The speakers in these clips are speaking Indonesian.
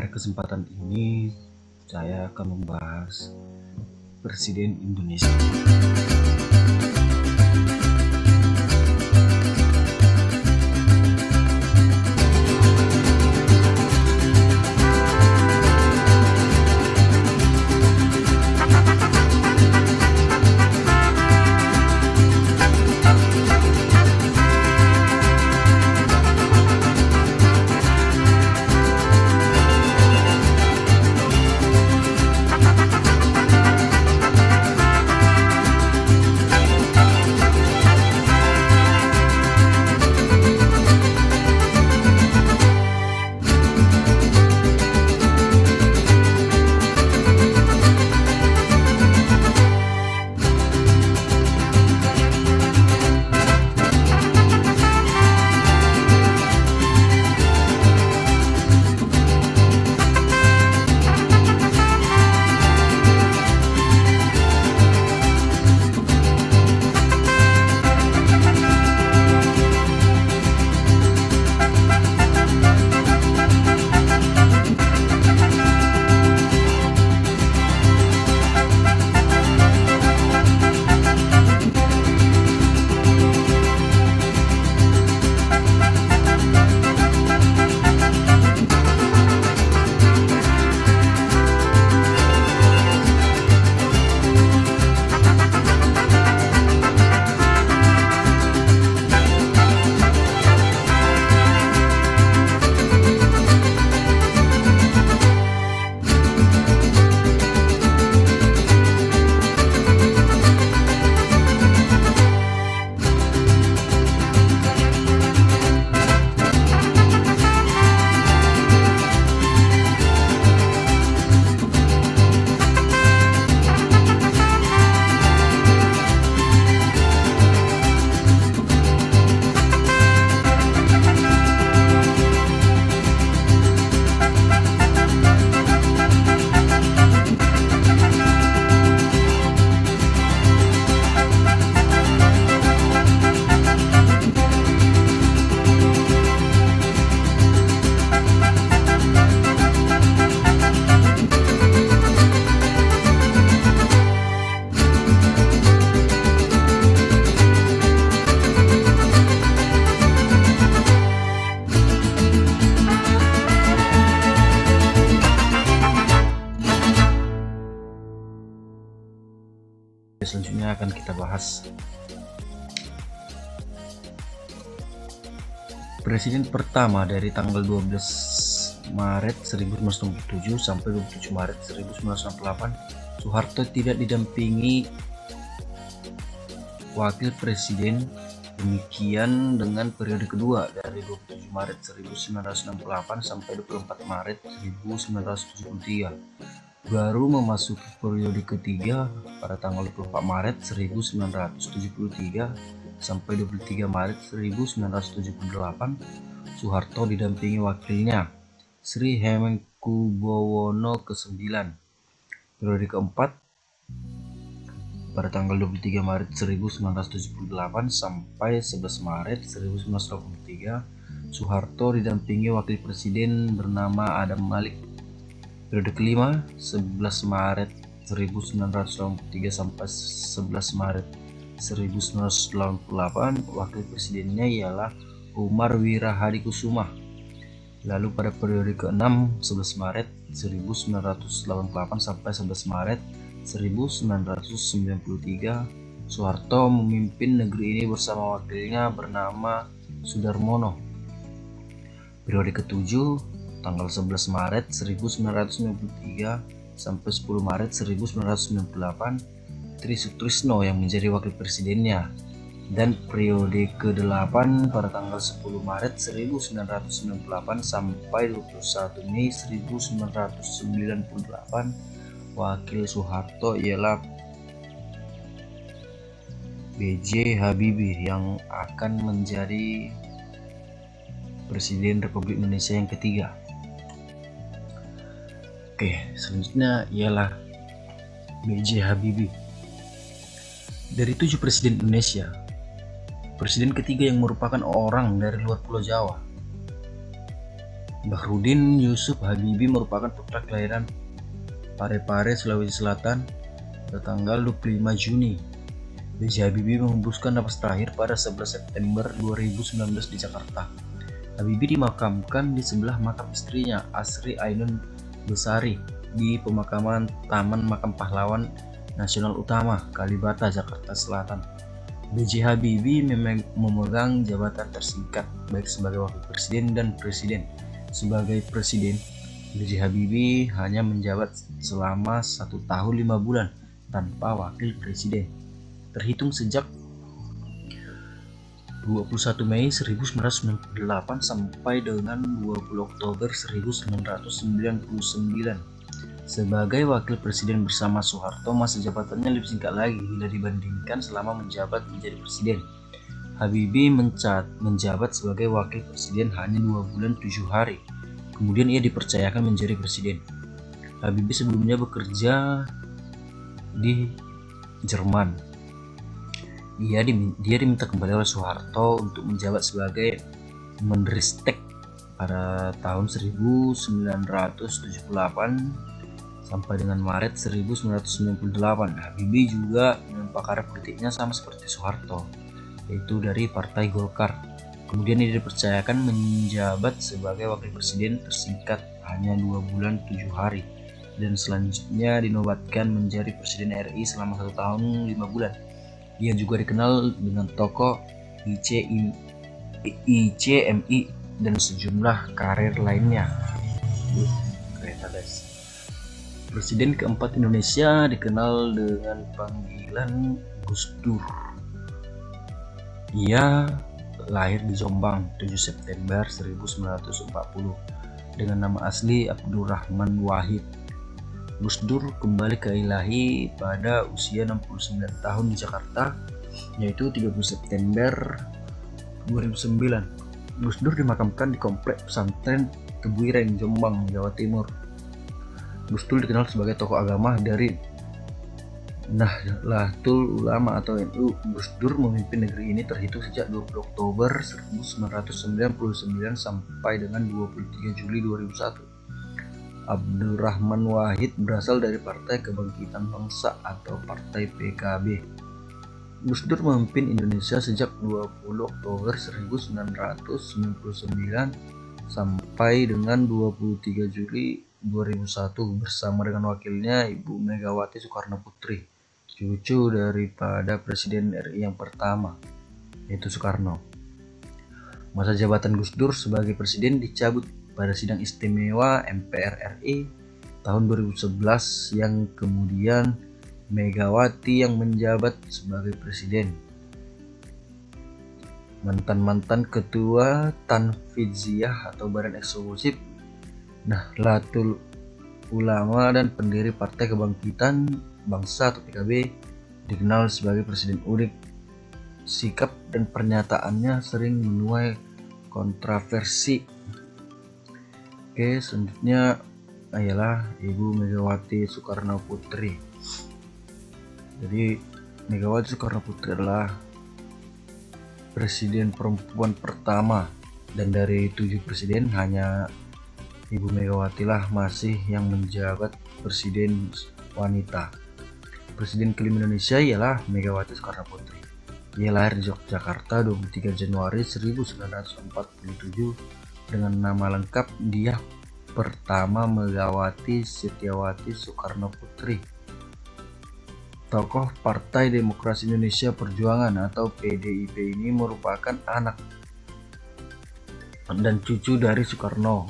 Pada kesempatan ini, saya akan membahas Presiden Indonesia. Selanjutnya akan kita bahas Presiden pertama dari tanggal 12 Maret 1967 sampai 27 Maret 1968. Soeharto tidak didampingi wakil presiden. Demikian dengan periode kedua dari 27 Maret 1968 sampai 24 Maret 1973. Baru memasuki periode ketiga pada tanggal 24 Maret 1973 sampai 23 Maret 1978. Soeharto didampingi wakilnya Sri Hemengkubwono ke-9. Periode keempat pada tanggal 23 Maret 1978 sampai 11 Maret 1983. Soeharto didampingi wakil presiden bernama Adam Malik. Periode kelima 11 Maret 1983 sampai 11 Maret 1988. Wakil presidennya ialah Umar Wirahadikusuma. Lalu pada periode ke-6 11 Maret 1988 sampai 11 Maret 1993, Soeharto memimpin negeri ini bersama wakilnya bernama Sudarmono. Periode ke-7 tanggal 11 Maret 1993 sampai 10 Maret 1998, Tri Sutrisno yang menjadi wakil presidennya. Dan periode ke-8 pada tanggal 10 Maret 1998 sampai 21 Mei 1998, wakil Soeharto ialah B.J. Habibie yang akan menjadi Presiden Republik Indonesia yang ketiga. Selanjutnya ialah B.J. Habibie. Dari 7 presiden Indonesia, presiden ketiga yang merupakan orang dari luar Pulau Jawa. Bahrudin Yusuf Habibie merupakan putra kelahiran Parepare, Sulawesi Selatan, pada tanggal 25 Juni. B.J. Habibie menghembuskan napas terakhir pada 11 September 2019 di Jakarta. Habibie dimakamkan di sebelah makam istrinya, Asri Ainun Besari, di pemakaman Taman Makam Pahlawan Nasional Utama, Kalibata, Jakarta Selatan. B.J. Habibie memegang jabatan tersingkat baik sebagai wakil presiden dan presiden. Sebagai presiden, B.J. Habibie hanya menjabat selama 1 tahun 5 bulan tanpa wakil presiden. Terhitung sejak 21 Mei 1998 sampai dengan 20 Oktober 1999. Sebagai wakil presiden bersama Soeharto, masa jabatannya lebih singkat lagi bila dibandingkan selama menjabat menjadi presiden. Habibie menjabat sebagai wakil presiden hanya 2 bulan 7 hari. Kemudian ia dipercayakan menjadi presiden. Habibie sebelumnya bekerja di Jerman. Dia diminta kembali oleh Soeharto untuk menjabat sebagai Menristek pada tahun 1978 sampai dengan Maret 1998. Habibie juga menempuh karir politiknya sama seperti Soeharto, yaitu dari Partai Golkar. Kemudian ia dipercayakan menjabat sebagai wakil presiden tersingkat hanya 2 bulan 7 hari, dan selanjutnya dinobatkan menjadi presiden RI selama 1 tahun 5 bulan. Ia juga dikenal dengan tokoh ICMI dan sejumlah karir lainnya. Kereta guys. Presiden keempat Indonesia dikenal dengan panggilan Gus Dur. Ia lahir di Jombang 7 September 1940 dengan nama asli Abdurrahman Wahid. Gus Dur kembali ke ilahi pada usia 69 tahun di Jakarta, yaitu 30 September 2009. Gus Dur dimakamkan di komplek pesantren Tebuireng, Jombang, Jawa Timur. Gus Dur dikenal sebagai tokoh agama dari Nahdlatul Ulama atau NU. Gus Dur memimpin negeri ini terhitung sejak 20 Oktober 1999 sampai dengan 23 Juli 2001. Abdurrahman Wahid berasal dari Partai Kebangkitan Bangsa atau Partai PKB. Gus Dur memimpin Indonesia sejak 20 Oktober 1999 sampai dengan 23 Juli 2001 bersama dengan wakilnya Ibu Megawati Soekarno Putri, cucu daripada Presiden RI yang pertama, yaitu Soekarno. Masa jabatan Gus Dur sebagai presiden dicabut pada sidang istimewa MPR RI tahun 2011 yang kemudian Megawati yang menjabat sebagai presiden. Mantan ketua Tanfidziyah atau Badan Eksekutif Nahdlatul Ulama dan pendiri Partai Kebangkitan Bangsa atau PKB dikenal sebagai presiden unik. Sikap dan pernyataannya sering menuai kontroversi. Oke, selanjutnya ialah Ibu Megawati Soekarno Putri. Jadi Megawati Soekarno Putri adalah presiden perempuan pertama, dan dari 7 presiden hanya Ibu Megawati lah masih yang menjabat presiden wanita. Presiden kelima Indonesia ialah Megawati Soekarno Putri. Ia lahir di Yogyakarta 23 Januari 1947 dengan nama lengkap Diah Pertama Megawati Setiawati Soekarno Putri. Tokoh Partai Demokrasi Indonesia Perjuangan atau PDIP ini merupakan anak dan cucu dari Soekarno.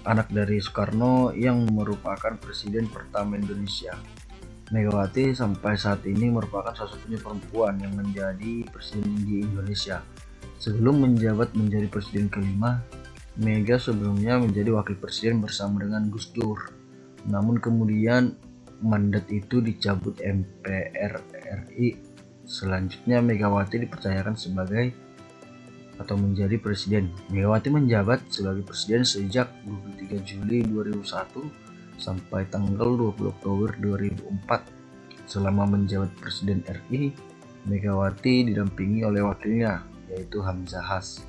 Anak dari Soekarno yang merupakan presiden pertama Indonesia. Megawati sampai saat ini merupakan satu-satunya perempuan yang menjadi presiden di Indonesia. Sebelum menjabat menjadi presiden kelima, Mega sebelumnya menjadi wakil presiden bersama dengan Gus Dur. Namun kemudian mandat itu dicabut MPR RI. Selanjutnya Megawati dipercayakan sebagai atau menjadi presiden. Megawati menjabat sebagai presiden sejak 23 Juli 2001 sampai tanggal 20 Oktober 2004. Selama menjabat presiden RI, Megawati didampingi oleh wakilnya, yaitu Hamzahas.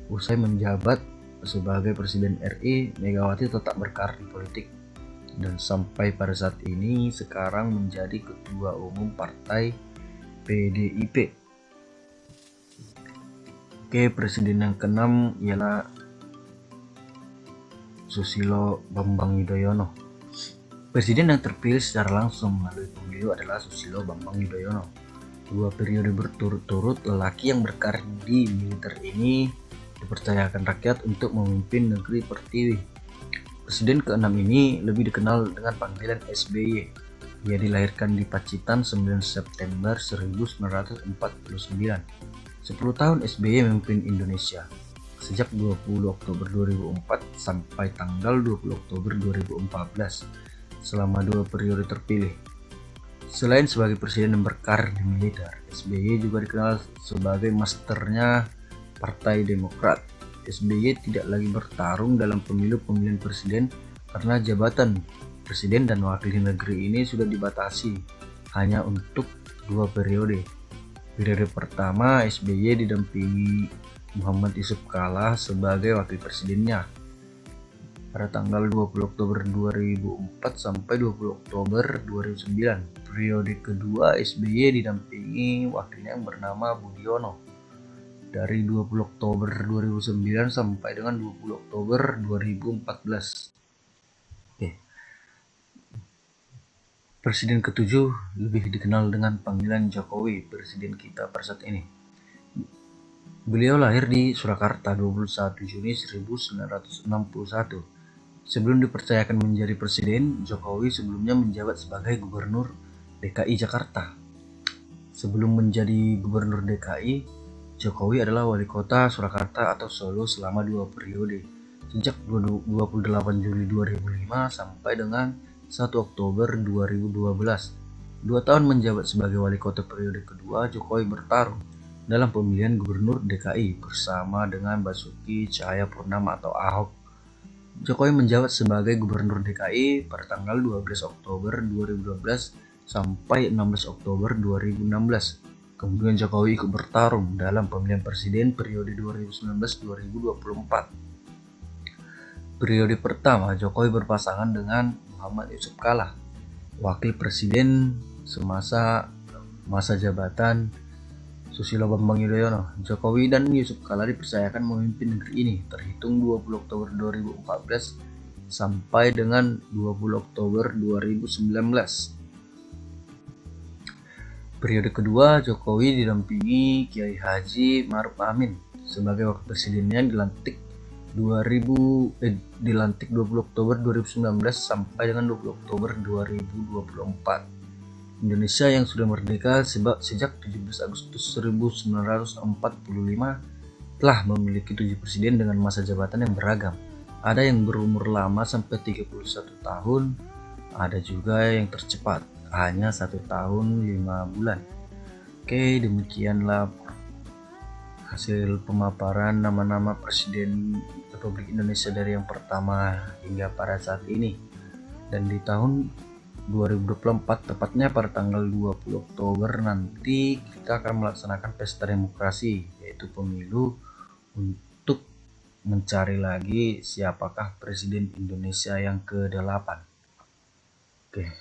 Usai menjabat sebagai Presiden RI, Megawati tetap berkarir di politik dan sampai pada saat ini sekarang menjadi Ketua Umum Partai PDIP. Oke, Presiden yang ke-6 ialah Susilo Bambang Yudhoyono. Presiden yang terpilih secara langsung melalui pemilu adalah Susilo Bambang Yudhoyono. 2 periode berturut-turut lelaki yang berkarir di militer ini dipercayakan rakyat untuk memimpin negeri pertiwi. Presiden ke-6 ini lebih dikenal dengan panggilan SBY. Ia dilahirkan di Pacitan 9 September 1949. 10 tahun SBY memimpin Indonesia sejak 20 Oktober 2004 sampai tanggal 20 Oktober 2014 selama 2 periode terpilih. Selain sebagai presiden yang berkarir di militer, SBY juga dikenal sebagai masternya Partai Demokrat. SBY tidak lagi bertarung dalam pemilu-pemilihan presiden karena jabatan presiden dan wakil negeri ini sudah dibatasi hanya untuk 2 periode. Periode pertama SBY didampingi Muhammad Yusuf Kalla sebagai wakil presidennya pada tanggal 20 Oktober 2004 sampai 20 Oktober 2009. Periode kedua SBY didampingi wakilnya yang bernama Budiono dari 20 Oktober 2009 sampai dengan 20 Oktober 2014. Oke. Presiden ke-7 lebih dikenal dengan panggilan Jokowi, presiden kita pada saat ini. Beliau lahir di Surakarta 21 Juni 1961. Sebelum dipercayakan menjadi presiden, Jokowi sebelumnya menjabat sebagai Gubernur DKI Jakarta. Sebelum menjadi Gubernur DKI, Jokowi adalah Wali Kota Surakarta atau Solo selama 2 periode, sejak 28 Juli 2005 sampai dengan 1 Oktober 2012. 2 tahun menjabat sebagai Wali Kota periode kedua, Jokowi bertarung dalam pemilihan Gubernur DKI bersama dengan Basuki Cahayapurnama atau Ahok. Jokowi menjabat sebagai Gubernur DKI pada tanggal 12 Oktober 2012 sampai 16 Oktober 2016. Kemudian Jokowi ikut bertarung dalam pemilihan presiden periode 2019-2024. Periode pertama Jokowi berpasangan dengan Muhammad Yusuf Kalla, wakil presiden semasa masa jabatan Susilo Bambang Yudhoyono. Jokowi dan Yusuf Kalla dipercayakan memimpin negeri ini terhitung 20 Oktober 2014 sampai dengan 20 Oktober 2019. Periode kedua Jokowi didampingi Kiai Haji Ma'ruf Amin sebagai wakil presidennya dilantik 20 Oktober 2019 sampai dengan 20 Oktober 2024. Indonesia yang sudah merdeka sejak 17 Agustus 1945 telah memiliki 7 presiden dengan masa jabatan yang beragam. Ada yang berumur lama sampai 31 tahun, ada juga yang tercepat hanya 1 tahun 5 bulan. Oke, demikianlah hasil pemaparan nama-nama Presiden Republik Indonesia dari yang pertama hingga pada saat ini. Dan di tahun 2024, tepatnya pada tanggal 20 Oktober nanti kita akan melaksanakan pesta demokrasi, yaitu pemilu untuk mencari lagi siapakah Presiden Indonesia yang ke-8. Oke.